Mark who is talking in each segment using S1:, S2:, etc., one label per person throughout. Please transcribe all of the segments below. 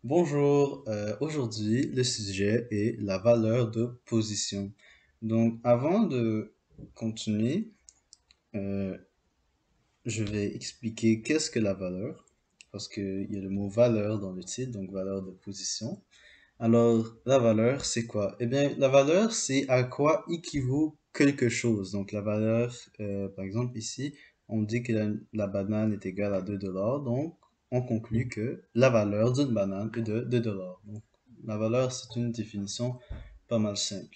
S1: Bonjour, aujourd'hui le sujet est la valeur de position. Donc avant de continuer, euh, je vais expliquer qu'est-ce que la valeur, parce qu'il y a le mot valeur dans le titre, donc valeur de position. Alors la valeur, c'est quoi? Eh bien, la valeur, c'est à quoi équivaut quelque chose. Donc la valeur, par exemple ici, on dit que la banane est égale à 2 dollars, donc on conclut que la valeur d'une banane est de 2 dollars. Donc la valeur, c'est une définition pas mal simple.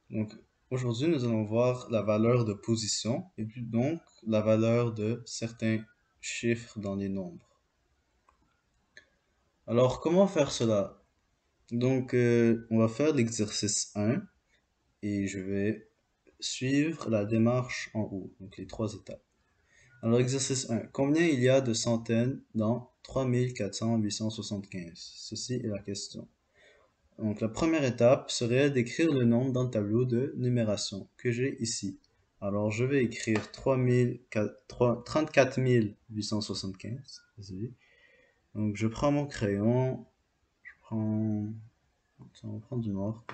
S1: Donc aujourd'hui, nous allons voir la valeur de position et puis donc la valeur de certains chiffres dans les nombres. Alors comment faire cela? Donc on va faire l'exercice 1 et je vais suivre la démarche en haut, donc les trois étapes. Alors exercice 1, combien il y a de centaines dans 3400 875? Ceci est la question. Donc la première étape serait d'écrire le nombre dans le tableau de numération que j'ai ici. Alors je vais écrire 34 875. Désolé. Donc je prends mon crayon, je prends, on va prendre du noir.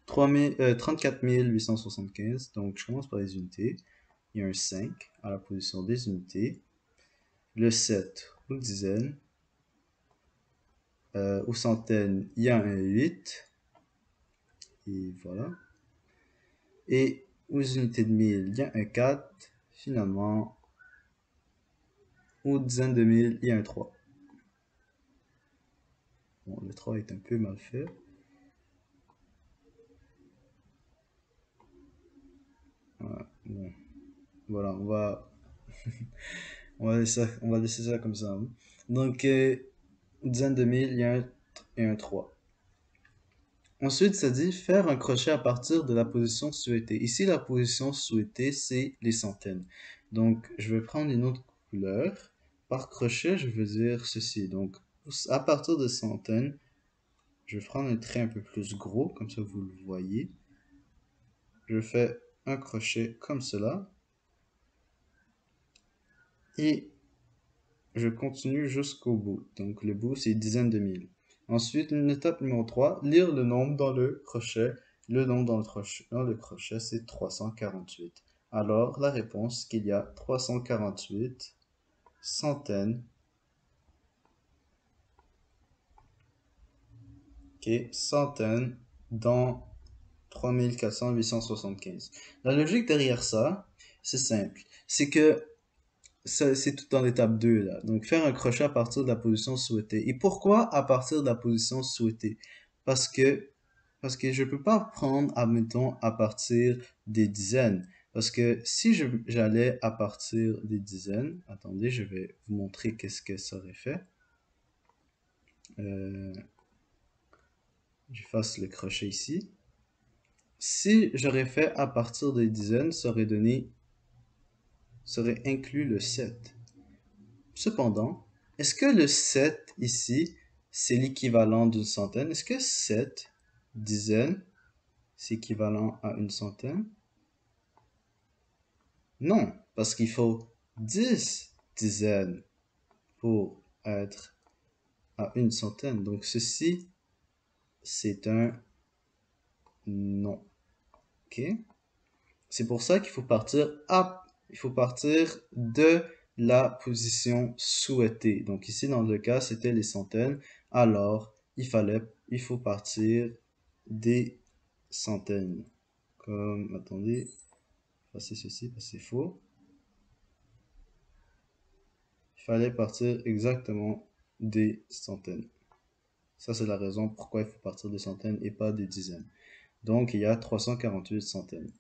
S1: 34 875, donc je commence par les unités. Il y a un 5 à la position des unités. Le 7 aux dizaines. Aux centaines, il y a un 8. Et voilà. Et aux unités de mille, il y a un 4. Finalement, aux dizaines de mille, il y a un 3. Bon, le 3 est un peu mal fait. Voilà, bon. Voilà, on va laisser ça comme ça, hein. Donc, dizaines de mille, il y a un 3. Ensuite, ça dit faire un crochet à partir de la position souhaitée. Ici, la position souhaitée, c'est les centaines. Donc, je vais prendre une autre couleur. Par crochet, je veux dire ceci. Donc, à partir de centaines, je vais prendre un trait un peu plus gros, comme ça vous le voyez. Je fais un crochet comme cela. Et je continue jusqu'au bout. Donc, le bout, c'est dizaines de mille. Ensuite, une étape numéro 3, lire le nombre dans le crochet. Le nombre dans le crochet, c'est 348. Alors, la réponse, c'est qu'il y a 348 centaines, centaines dans 3400 875. La logique derrière ça, c'est simple. C'est que c'est tout dans l'étape 2 là. Donc faire un crochet à partir de la position souhaitée. Et pourquoi à partir de la position souhaitée? Parce que je peux pas prendre, admettons, à partir des dizaines. Parce que si j'allais à partir des dizaines, attendez, je vais vous montrer qu'est-ce que ça aurait fait. Euh, J'efface le crochet ici. Si j'aurais fait à partir des dizaines, ça aurait inclus le 7. Cependant, est-ce que le 7 ici, c'est l'équivalent d'une centaine? Est-ce que 7 dizaines, c'est équivalent à une centaine? Non, parce qu'il faut 10 dizaines pour être à une centaine. Donc ceci, c'est un non. OK? C'est pour ça qu'il faut il faut partir de la position souhaitée. Donc ici, dans le cas, c'était les centaines. Alors, il faut partir des centaines. Comme, attendez, passer ceci parce que c'est faux. Il fallait partir exactement des centaines. Ça, c'est la raison pourquoi il faut partir des centaines et pas des dizaines. Donc, il y a 348 centaines.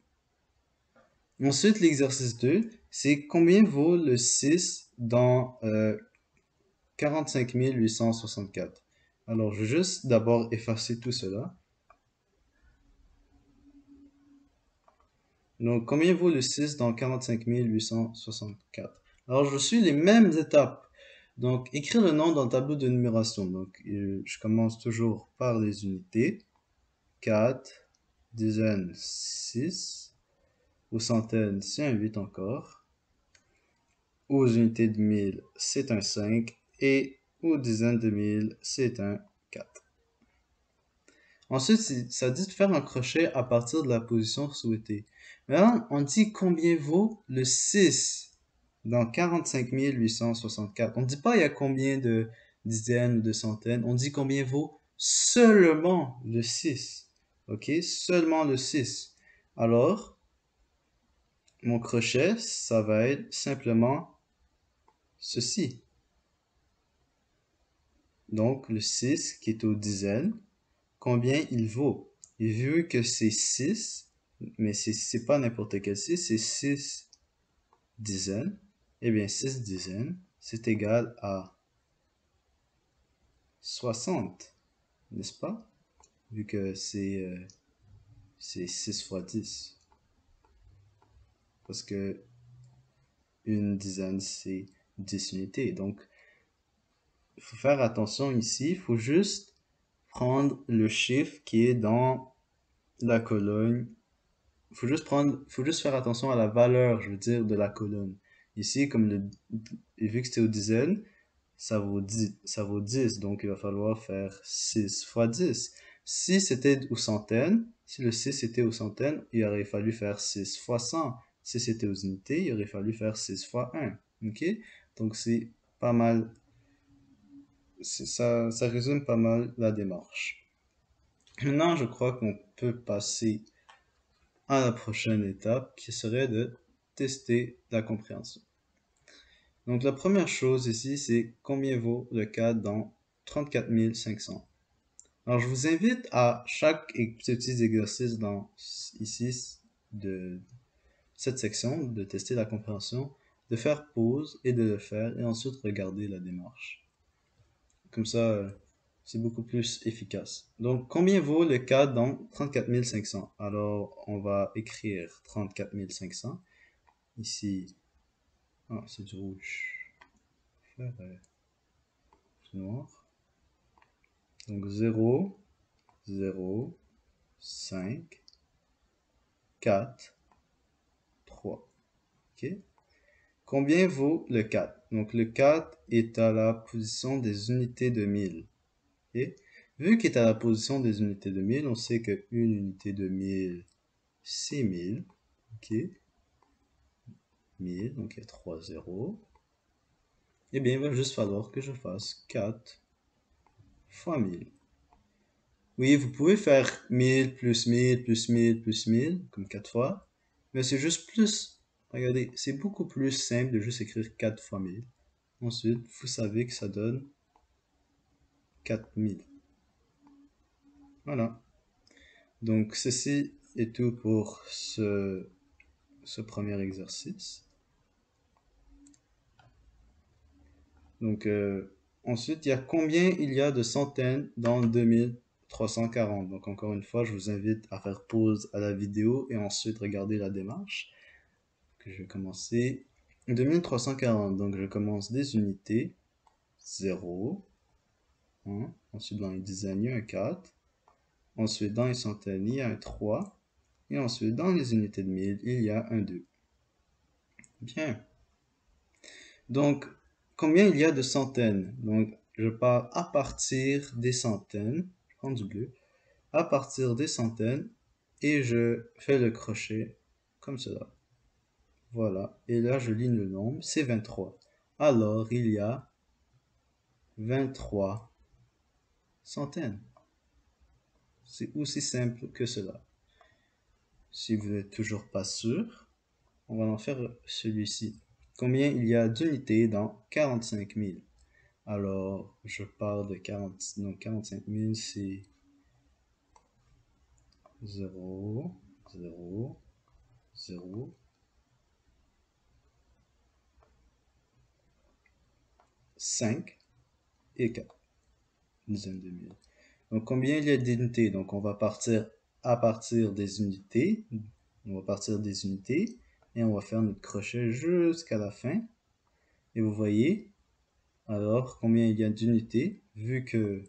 S1: Ensuite, l'exercice 2, c'est combien vaut le 6 dans 45 864. Alors, je vais juste d'abord effacer tout cela. Donc, combien vaut le 6 dans 45 864? Alors, je suis les mêmes étapes. Donc, écrire le nom dans le tableau de numération. Donc, je commence toujours par les unités. 4, dizaines, 6. Aux centaines, c'est un 8 encore. Aux unités de 1000, c'est un 5. Et aux dizaines de mille, c'est un 4. Ensuite, ça dit de faire un crochet à partir de la position souhaitée. Maintenant, on dit combien vaut le 6 dans 45 864. On ne dit pas il y a combien de dizaines ou de centaines. On dit combien vaut seulement le 6. OK? Seulement le 6. Alors, mon crochet, ça va être simplement ceci. Donc, le 6 qui est aux dizaines, combien il vaut? Et vu que c'est 6, mais c'est pas n'importe quel 6, c'est 6 dizaines, eh bien 6 dizaines, c'est égal à 60, n'est-ce pas? Vu que c'est 6 fois 10. Parce que une dizaine, c'est 10 unités. Donc, il faut faire attention ici. Il faut juste prendre le chiffre qui est dans la colonne. Faut juste faire attention à la valeur, je veux dire, de la colonne. Ici, et vu que c'est aux dizaines, ça vaut 10, donc il va falloir faire 6 fois 10. Si c'était aux centaines, si le 6 était aux centaines, il aurait fallu faire 6 fois 100. Si c'était aux unités, il aurait fallu faire 6 fois 1. OK? Donc c'est pas mal, ça résume pas mal la démarche. Maintenant, je crois qu'on peut passer à la prochaine étape qui serait de tester la compréhension. Donc la première chose ici, c'est combien vaut le 4 dans 34 500. Alors je vous invite à chaque petit exercice ici de cette section, de tester la compréhension, de faire pause et de le faire et ensuite regarder la démarche. Comme ça, c'est beaucoup plus efficace. Donc, combien vaut le 4 dans 34 500? Alors, on va écrire 34 500. Ici, c'est du rouge. Faire du noir. Donc, 0, 0, 5, 4, 3. OK? Combien vaut le 4? Donc, le 4 est à la position des unités de 1000. OK? Vu qu'il est à la position des unités de 1000, on sait qu'une unité de 1000, c'est 1000. OK? 1000, donc il y a 3 zéros. Eh bien, il va juste falloir que je fasse 4 fois 1000. Oui, vous pouvez faire 1000 plus 1000 plus 1000 plus 1000, comme 4 fois. Mais c'est juste plus. Regardez, c'est beaucoup plus simple de juste écrire 4 fois 1000. Ensuite, vous savez que ça donne 4000. Voilà. Donc, ceci est tout pour ce premier exercice. Donc, ensuite, il y a combien il y a de centaines dans 2340. Donc, encore une fois, je vous invite à faire pause à la vidéo et ensuite regarder la démarche. Que je vais commencer. 2340. Donc, je commence des unités. 0, 1. Ensuite, dans les dizaines, il y a un 4. Ensuite, dans les centaines, il y a un 3. Et ensuite, dans les unités de 1000, il y a un 2. Bien. Donc, combien il y a de centaines? Donc, je pars à partir des centaines. Je prends du bleu. À partir des centaines. Et je fais le crochet comme cela. Voilà. Et là, je ligne le nombre. C'est 23. Alors, il y a 23 centaines. C'est aussi simple que cela. Si vous n'êtes toujours pas sûr, on va en faire celui-ci. Combien il y a d'unités dans 45 000? Alors, je pars de 40, donc 45 000, c'est 0, 0, 0, 5 et 4, dizaines de mille. Donc, combien il y a d'unités? Donc, on va partir à partir des unités. On va partir des unités et on va faire notre crochet jusqu'à la fin. Et vous voyez, alors, combien il y a d'unités? Vu que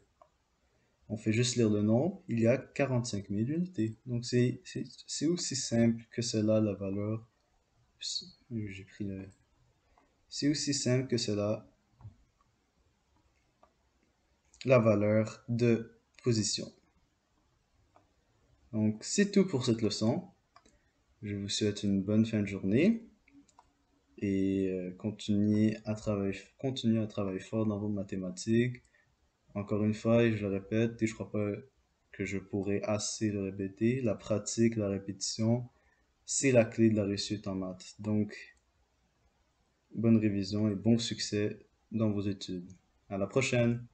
S1: on fait juste lire le nombre, il y a 45 000 unités. Donc, c'est aussi simple que cela, la valeur. J'ai pris le... C'est aussi simple que cela, la valeur de position. Donc, c'est tout pour cette leçon. Je vous souhaite une bonne fin de journée et continuez à travailler fort dans vos mathématiques. Encore une fois, et je le répète, et je crois pas que je pourrais assez le répéter, la pratique, la répétition, c'est la clé de la réussite en maths. Donc, bonne révision et bon succès dans vos études. À la prochaine!